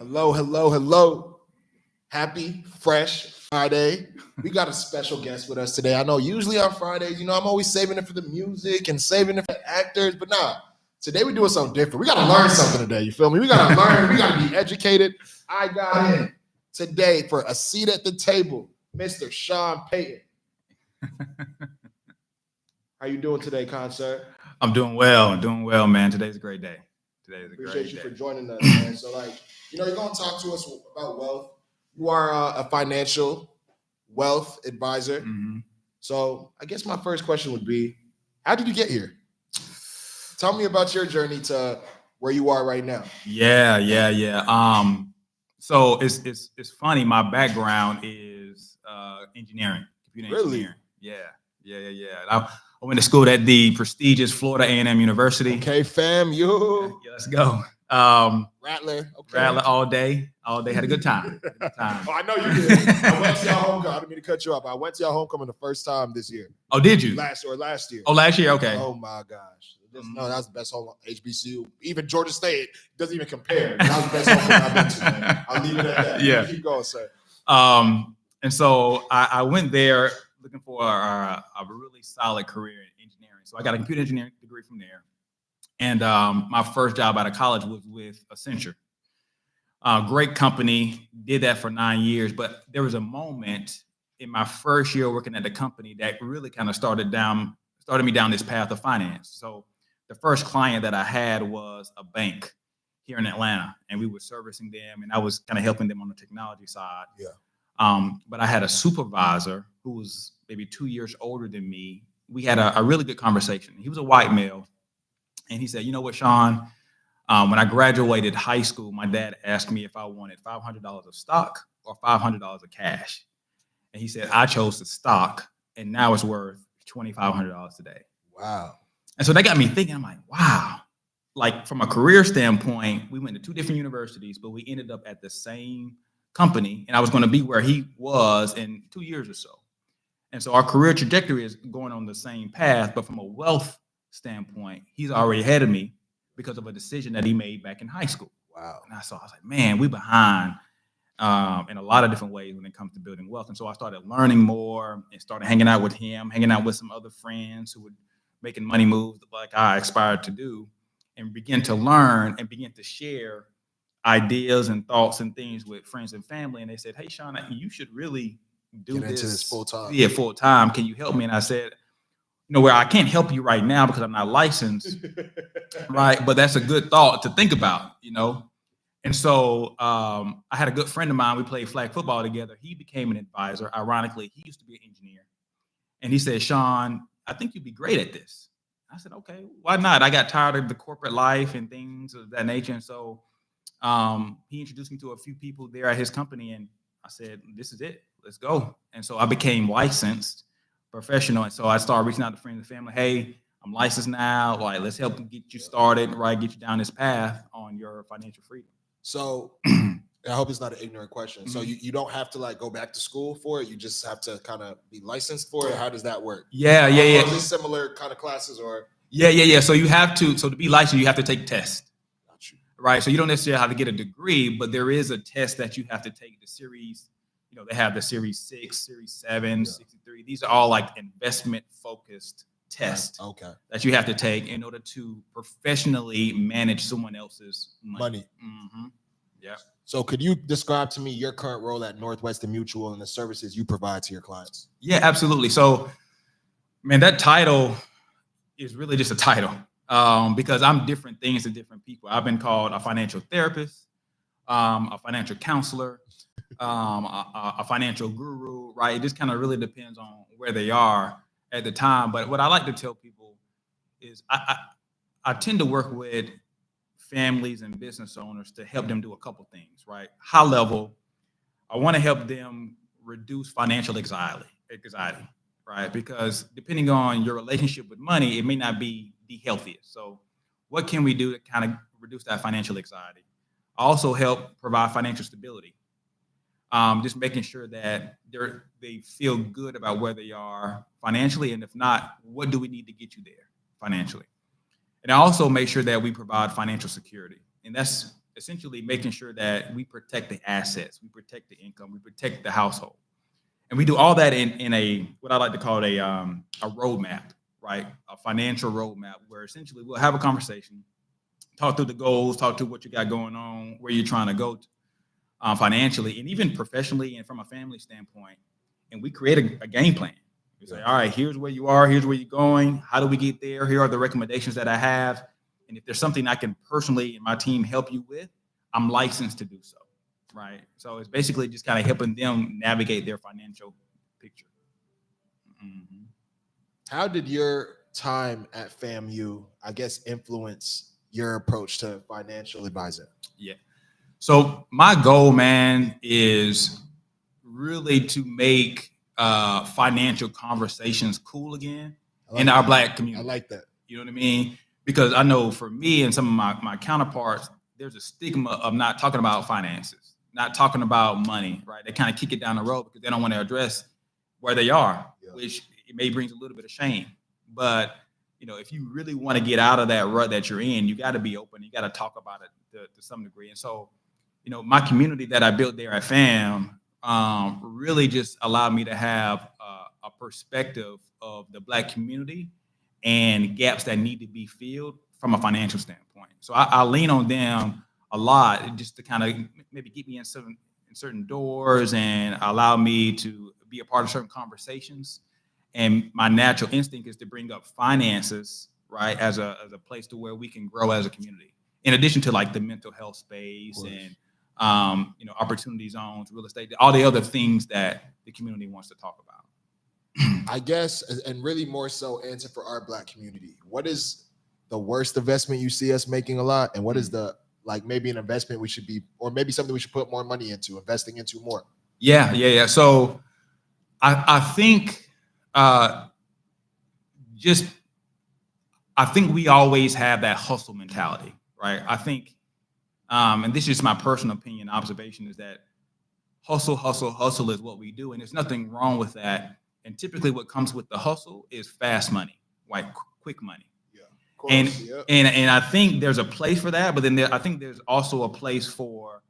Hello, hello, hello. Happy, fresh Friday. We got a special guest with us today. I know usually on Fridays, I'm always saving it for the music and saving it for the actors, but nah, today we're doing something different. We got to learn something today. You feel me? We got to learn. We got to be educated. I got in today for a seat at the table, Mr. Chawn Payton. How you doing today, concert? I'm doing well, man. Today's a great day. Appreciate you for joining us, man. So, you're going to talk to us about wealth. You are a financial wealth advisor. Mm-hmm. So, I guess my first question would be, how did you get here? Tell me about your journey to where you are right now. Yeah. So it's funny. My background is engineering, computer engineering. Yeah. I went to school at the prestigious Florida A&M University. Okay, fam, you. Yeah, let's go. Rattler. Okay. Rattler all day. Had a good time. Oh, I know you did. I went to your homecoming. I didn't mean to cut you off. I went to your homecoming the first time this year. Oh, did you? Last year. Oh, last year. Okay. Oh my gosh. No, that's the best home HBCU. Even Georgia State doesn't even compare. That was the best homecoming I've been to, man. I'll leave it at that. Yeah. Keep going, sir. And so I went there looking for a really solid career in engineering. So I got a computer engineering degree from there. And my first job out of college was with Accenture. Great company, did that for 9 years. But there was a moment in my first year working at the company that really kind of started me down this path of finance. So the first client that I had was a bank here in Atlanta, and we were servicing them, and I was kind of helping them on the technology side. Yeah. But I had a supervisor who was maybe 2 years older than me. We had a really good conversation. He was a white male. And he said, you know what, Chawn, when I graduated high school, my dad asked me if I wanted $500 of stock or $500 of cash. And he said, I chose the stock, and now it's worth $2,500 today. Wow. And so that got me thinking, I'm like, wow. Like from a career standpoint, we went to two different universities, but we ended up at the same company, and I was going to be where he was in 2 years or so. And so our career trajectory is going on the same path, but from a wealth standpoint, he's already ahead of me because of a decision that he made back in high school. Wow. And I was like, man, we behind in a lot of different ways when it comes to building wealth. And so I started learning more and started hanging out with him, hanging out with some other friends who were making money moves like I aspired to do, and begin to learn and begin to share ideas and thoughts and things with friends and family. And they said, hey, Chawn, you should really do this full time. Yeah, full time. Can you help me? And I said, where I can't help you right now because I'm not licensed, right? But that's a good thought to think about, And so I had a good friend of mine. We played flag football together. He became an advisor. Ironically, he used to be an engineer. And he said, Chawn, I think you'd be great at this. I said, okay, why not? I got tired of the corporate life and things of that nature. And so he introduced me to a few people there at his company. And I said, this is it. Let's go. And so I became licensed professional. And so I started reaching out to friends and family. Hey, I'm licensed now. Like, let's help get you started, right? Get you down this path on your financial freedom. So I hope it's not an ignorant question. Mm-hmm. So you don't have to go back to school for it. You just have to kind of be licensed for it. How does that work? Yeah. Is it similar kind of classes or? Yeah. So to be licensed, you have to take a test. Got you. Right. So you don't necessarily have to get a degree, but there is a test that you have to take. The series, they have the Series 6, Series 7, 63. These are all like investment-focused tests that you have to take in order to professionally manage someone else's money. Mm-hmm. Yeah. So could you describe to me your current role at Northwestern Mutual and the services you provide to your clients? Yeah, absolutely. So, man, that title is really just a title because I'm different things to different people. I've been called a financial therapist, a financial counselor, a financial guru, right? It just kind of really depends on where they are at the time. But what I like to tell people is I tend to work with families and business owners to help them do a couple things, right? High level, I want to help them reduce financial anxiety, right? Because depending on your relationship with money, it may not be the healthiest. So what can we do to kind of reduce that financial anxiety? I also help provide financial stability. Just making sure that they feel good about where they are financially. And if not, what do we need to get you there financially? And I also make sure that we provide financial security. And that's essentially making sure that we protect the assets, we protect the income, we protect the household. And we do all that in a what I like to call a roadmap, right? A financial roadmap where essentially we'll have a conversation, talk through the goals, talk through what you got going on, where you're trying to go financially, and even professionally and from a family standpoint. And we create a game plan. We say, all right, here's where you are, here's where you're going. How do we get there? Here are the recommendations that I have. And if there's something I can personally and my team help you with, I'm licensed to do so. Right. So it's basically just kind of helping them navigate their financial picture. Mm-hmm. How did your time at FAMU, I guess, influence your approach to financial advising? Yeah. So my goal, man, is really to make financial conversations cool again in our Black community. I like that. You know what I mean? Because I know for me and some of my counterparts, there's a stigma of not talking about finances, not talking about money, right? They kind of kick it down the road because they don't want to address where they are, which it may brings a little bit of shame. But, you know, if you really want to get out of that rut that you're in, you got to be open. You got to talk about it to some degree. And so, you know, my community that I built there at FAM really just allowed me to have a perspective of the Black community and gaps that need to be filled from a financial standpoint. So I lean on them a lot just to kind of maybe get me in certain doors and allow me to be a part of certain conversations. And my natural instinct is to bring up finances, right, as a place to where we can grow as a community. In addition to like the mental health space and you know, opportunity zones, real estate, all the other things that the community wants to talk about. I guess, and really more so answer for our Black community. What is the worst investment you see us making a lot? And what is the, like, maybe an investment we should be, or maybe something we should put more money into, investing into more? Yeah. So I think I think we always have that hustle mentality, right? I think, and this is my personal opinion, observation, is that hustle is what we do. And there's nothing wrong with that. And typically what comes with the hustle is fast money, like quick money. Yeah, of course, and I think there's a place for that, but then I think there's also a place for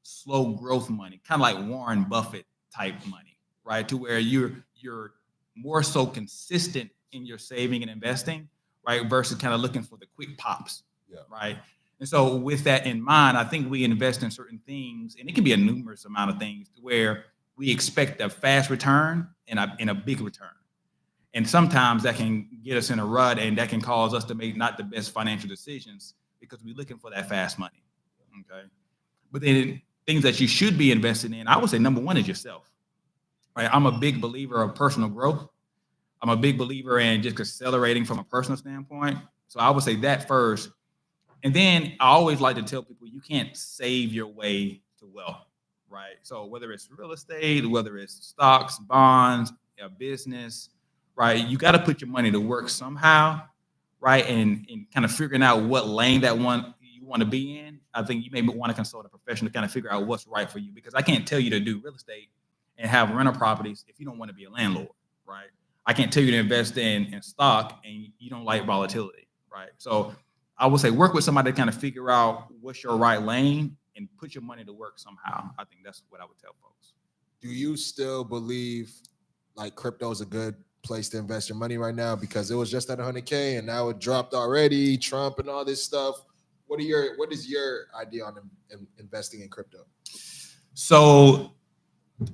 slow growth money, kind of like Warren Buffett type money, right? To where you're more so consistent in your saving and investing, right? Versus kind of looking for the quick pops, right? And so with that in mind, I think we invest in certain things, and it can be a numerous amount of things where we expect a fast return and a big return. And sometimes that can get us in a rut, and that can cause us to make not the best financial decisions because we're looking for that fast money. Okay. But then things that you should be investing in, I would say number one is yourself. Right. I'm a big believer of personal growth. I'm a big believer in just accelerating from a personal standpoint. So I would say that first. And then I always like to tell people you can't save your way to wealth. Right. So whether it's real estate, whether it's stocks, bonds, a business, right, you got to put your money to work somehow. Right. And kind of figuring out what lane that one you want to be in. I think you may want to consult a professional to kind of figure out what's right for you, because I can't tell you to do real estate and have rental properties if you don't want to be a landlord. Right. I can't tell you to invest in stock and you don't like volatility. Right. So I would say work with somebody to kind of figure out what's your right lane and put your money to work somehow. I think that's what I would tell folks. Do you still believe like crypto is a good place to invest your money right now? Because it was just at 100K and now it dropped already, Trump and all this stuff. What is your idea on investing in crypto? So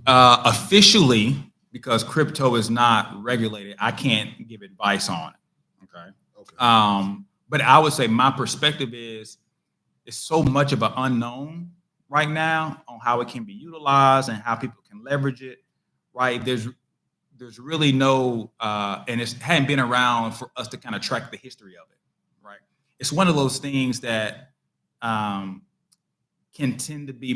officially, because crypto is not regulated, I can't give advice on it. Okay. But I would say my perspective is it's so much of an unknown right now on how it can be utilized and how people can leverage it. Right. There's really no, and it hadn't been around for us to kind of track the history of it. Right. It's one of those things that can tend to be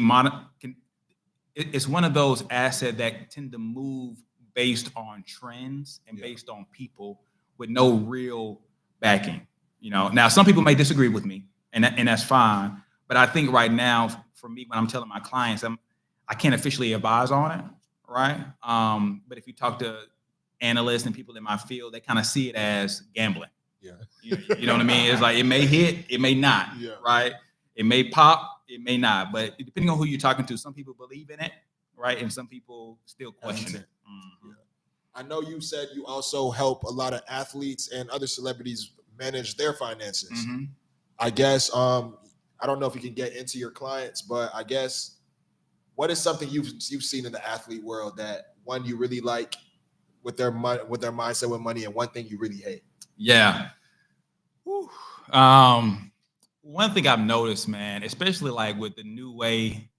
it's one of those assets that tend to move based on trends and based on people with no real backing. You know, now some people may disagree with me, and that's fine. But I think right now, for me, when I'm telling my clients, I can't officially advise on it, right? But if you talk to analysts and people in my field, they kind of see it as gambling. Yeah. You know what I mean? It's like it may hit, it may not, right? It may pop, it may not, but depending on who you're talking to, some people believe in it, right? And some people still question it. Yeah. I know you said you also help a lot of athletes and other celebrities manage their finances. I guess I don't know if you can get into your clients, but I guess what is something you've seen in the athlete world that one you really like with their mindset with money, and one thing you really hate? Yeah. One thing I've noticed, man, especially like with the new way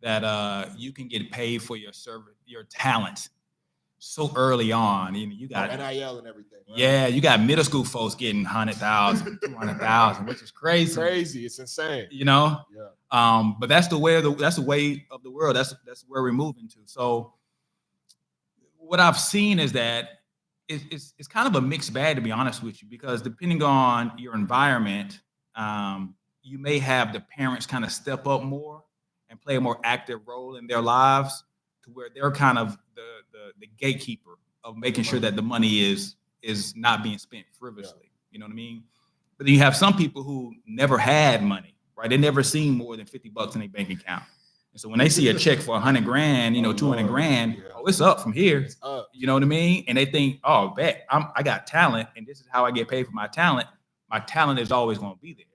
that you can get paid for your talent so early on. You got NIL and everything. Right? Yeah, you got middle school folks getting 100,000, 200,000, which is crazy. Crazy, it's insane. Yeah. But that's the way of the world. That's where we're moving to. So what I've seen is that it's kind of a mixed bag, to be honest with you, because depending on your environment, you may have the parents kind of step up more and play a more active role in their lives, to where they're kind of the gatekeeper of making sure that the money is not being spent frivolously. You know what I mean? But then you have some people who never had money, right? They never seen more than $50 in their bank account. And so when they see a check for $100 grand, 200 grand, it's up from here. You know what I mean? And they think, oh, bet I got talent, and this is how I get paid for my talent. My talent is always going to be there.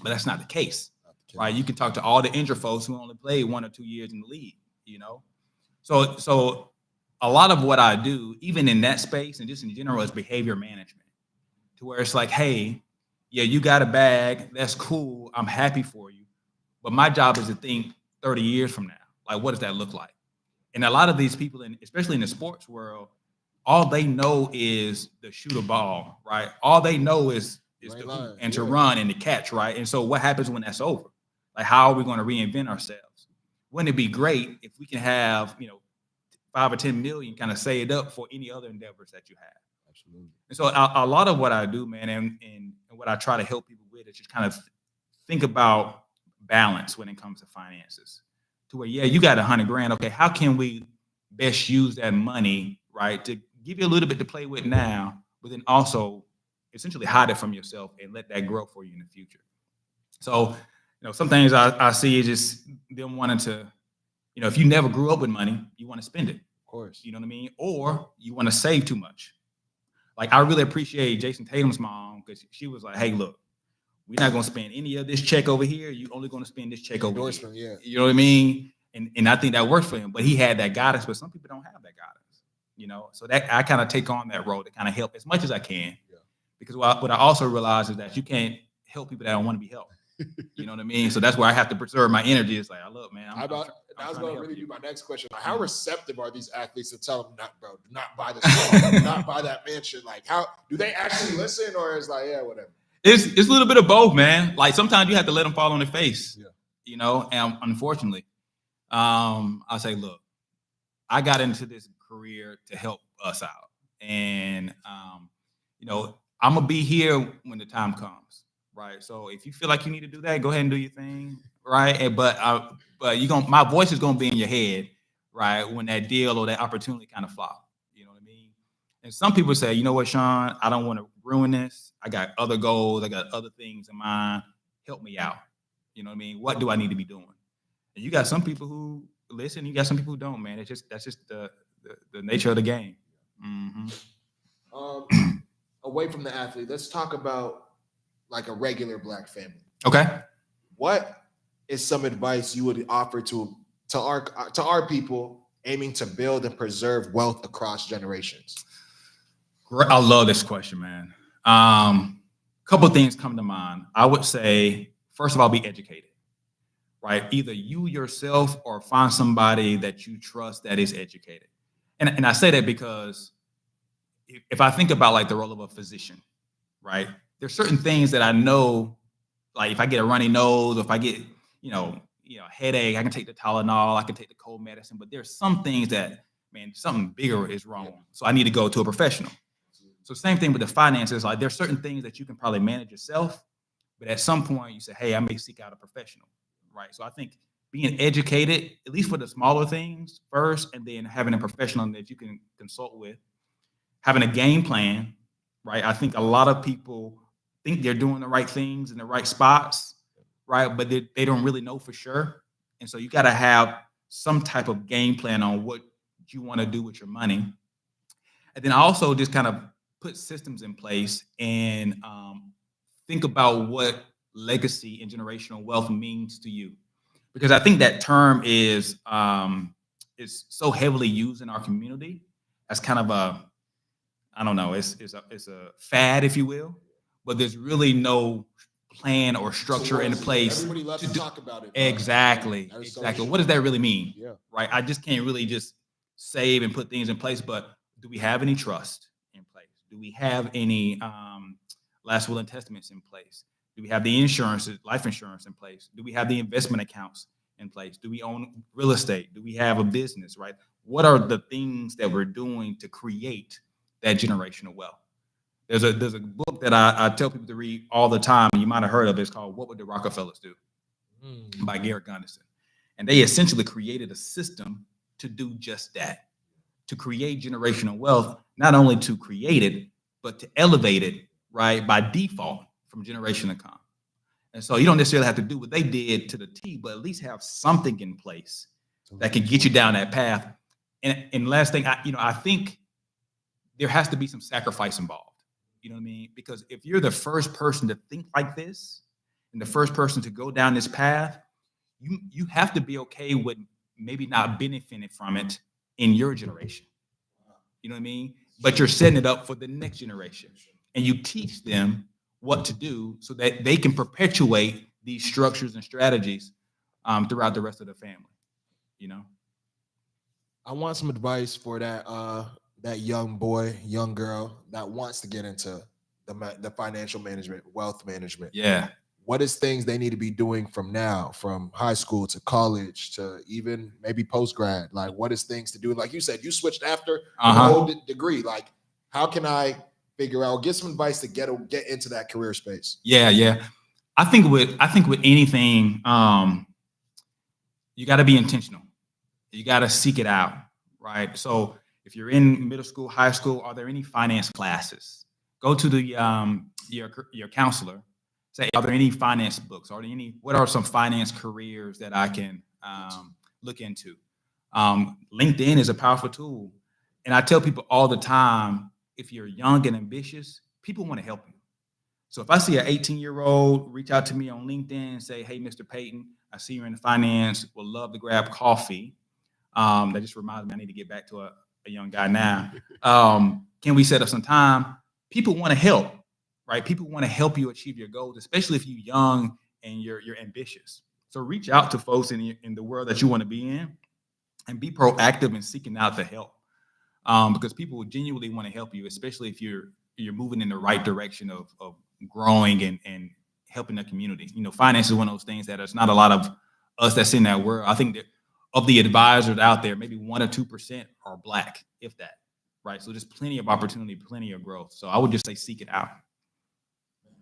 But that's not the case, right? You can talk to all the injured folks who only played 1 or 2 years in the league, So a lot of what I do, even in that space and just in general, is behavior management, to where it's like, hey, yeah, you got a bag. That's cool. I'm happy for you. But my job is to think 30 years from now, like, what does that look like? And a lot of these people, especially in the sports world, all they know is to shoot a ball, right? All they know is to hoop and to run and to catch, right? And so what happens when that's over? Like, how are we going to reinvent ourselves? Wouldn't it be great if we can have, 5 or 10 million kind of saved up for any other endeavors that you have? Absolutely. And so a lot of what I do, man, and what I try to help people with is just kind of think about balance when it comes to finances, to where, you got 100 grand. Okay, how can we best use that money, right, to give you a little bit to play with now, but then also essentially hide it from yourself and let that grow for you in the future. So, some things I see is just them wanting to, if you never grew up with money, you want to spend it. Of course. You know what I mean? Or you want to save too much. Like, I really appreciate Jason Tatum's mom, because she was like, hey, look, we're not going to spend any of this check over here. You're only going to spend this check over here. Yeah. You know what I mean? And I think that works for him. But he had that guidance, but some people don't have that guidance, So that I kind of take on that role to kind of help as much as I can. Yeah. Because what I also realize is that you can't help people that don't want to be helped. You know what I mean? So that's where I have to preserve my energy. It's like, look, man, that was going to really be my next question. Like, how receptive are these athletes to tell them, do not buy this car, do not buy that mansion? Like, how do they actually listen, or is like, yeah, whatever? It's a little bit of both, man. Like, sometimes you have to let them fall on their face. Yeah. And unfortunately, I'll say, look, I got into this career to help us out, and I'm gonna be here when the time comes. Right. So if you feel like you need to do that, go ahead and do your thing. Right. But my voice is gonna be in your head, right, when that deal or that opportunity kind of flop. You know what I mean? And some people say, you know what, Chawn, I don't want to ruin this. I got other goals, I got other things in mind. Help me out. You know what I mean? What do I need to be doing? And you got some people who listen, you got some people who don't, man. That's just the nature of the game. Away from the athlete, let's talk about like a regular Black family. Okay. What is some advice you would offer to our people aiming to build and preserve wealth across generations? I love this question, man. Couple things come to mind. I would say, first of all, be educated, right? Either you yourself or find somebody that you trust that is educated. And I say that because if I think about like the role of a physician, right? There's certain things that I know, like if I get a runny nose, or if I get, headache, I can take the Tylenol, I can take the cold medicine, but there's some things that, man, something bigger is wrong. So I need to go to a professional. So same thing with the finances. Like, there's certain things that you can probably manage yourself, but at some point you say, hey, I may seek out a professional, right? So I think being educated, at least for the smaller things first, and then having a professional that you can consult with, having a game plan, right? I think a lot of people think they're doing the right things in the right spots, right? But they don't really know for sure. And so you got to have some type of game plan on what you want to do with your money. And then also just kind of put systems in place and think about what legacy and generational wealth means to you. Because I think that term is so heavily used in our community as kind of a, I don't know, it's a fad, if you will, but there's really no plan or structure in place. Everybody loves to talk about it. Exactly. So what does that really mean? Yeah. Right. I just can't really just save and put things in place, but do we have any trust in place? Do we have any last will and testaments in place? Do we have the insurance, life insurance in place? Do we have the investment accounts in place? Do we own real estate? Do we have a business, right? What are the things that we're doing to create that generational wealth? There's a book that I tell people to read all the time. You might have heard of it. It's called What Would the Rockefellers Do? By Garrett Gunderson. And they essentially created a system to do just that, to create generational wealth, not only to create it, but to elevate it, right, by default from generation to come. And so you don't necessarily have to do what they did to the T, but at least have something in place that can get you down that path. And last thing, I think there has to be some sacrifice involved. You know what I mean? Because if you're the first person to think like this and the first person to go down this path, you have to be okay with maybe not benefiting from it in your generation. You know what I mean? But you're setting it up for the next generation. And you teach them what to do so that they can perpetuate these structures and strategies throughout the rest of the family. You know? I want some advice for that young boy, young girl that wants to get into the financial management, wealth management. Yeah. What is things they need to be doing from now, from high school to college to even maybe post-grad? Like, what is things to do? Like you said, you switched after the whole degree. Like, how can I figure out, get some advice to get into that career space? Yeah. I think with anything, you got to be intentional. You got to seek it out, right? So if you're in middle school, high school, are there any finance classes? Go to the your counselor. Say, are there any finance books? What are some finance careers that I can look into? LinkedIn is a powerful tool. And I tell people all the time, if you're young and ambitious, people want to help you. So if I see an 18-year-old reach out to me on LinkedIn and say, hey, Mr. Payton, I see you're in finance, would love to grab coffee. That just reminds me, I need to get back to a young guy now. Can we set up some time? People want to help. Right? People want to help you achieve your goals, especially if you're young and you're ambitious. So reach out to folks in the world that you want to be in and be proactive in seeking out the help. Because people will genuinely want to help you, especially if you're moving in the right direction of growing and helping the community. You know, finance is one of those things that there's not a lot of us that's in that world. I think that of the advisors out there, maybe 1 or 2% are Black, if that. Right? So there's plenty of opportunity, plenty of growth. So I would just say seek it out.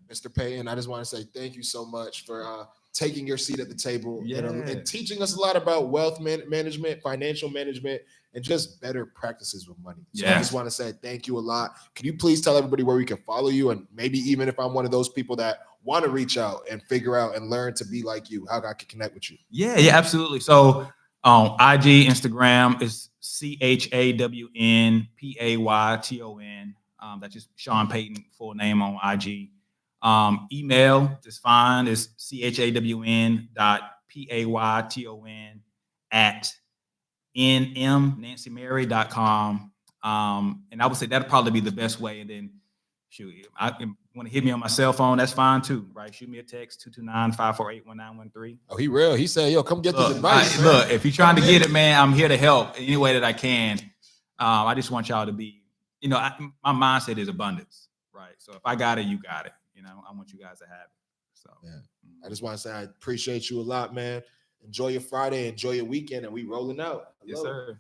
Mr. Payton, I just want to say thank you so much for taking your seat at the table and teaching us a lot about wealth management, financial management, and just better practices with money. So I just want to say thank you a lot. Can you please tell everybody where we can follow you? And maybe even if I'm one of those people that want to reach out and figure out and learn to be like you, how I can connect with you. Yeah, absolutely. So IG, Instagram is CHAWNPAYTON. That's just Chawn Payton, full name on IG. Email is fine. It's chawn.payton@nmnancymary.com. And I would say that'd probably be the best way. And then shoot, I want to hit me on my cell phone. That's fine too, right? Shoot me a text, 229-548-1913. Oh, he real. He said, yo, come get this advice. Look, if you're trying to get it, man, I'm here to help any way that I can. I just want y'all to be, my mindset is abundance, right? So if I got it, you got it. I want you guys to have it. So I just want to say I appreciate you a lot, man. Enjoy your Friday, enjoy your weekend, and we rolling out. Yes, sir.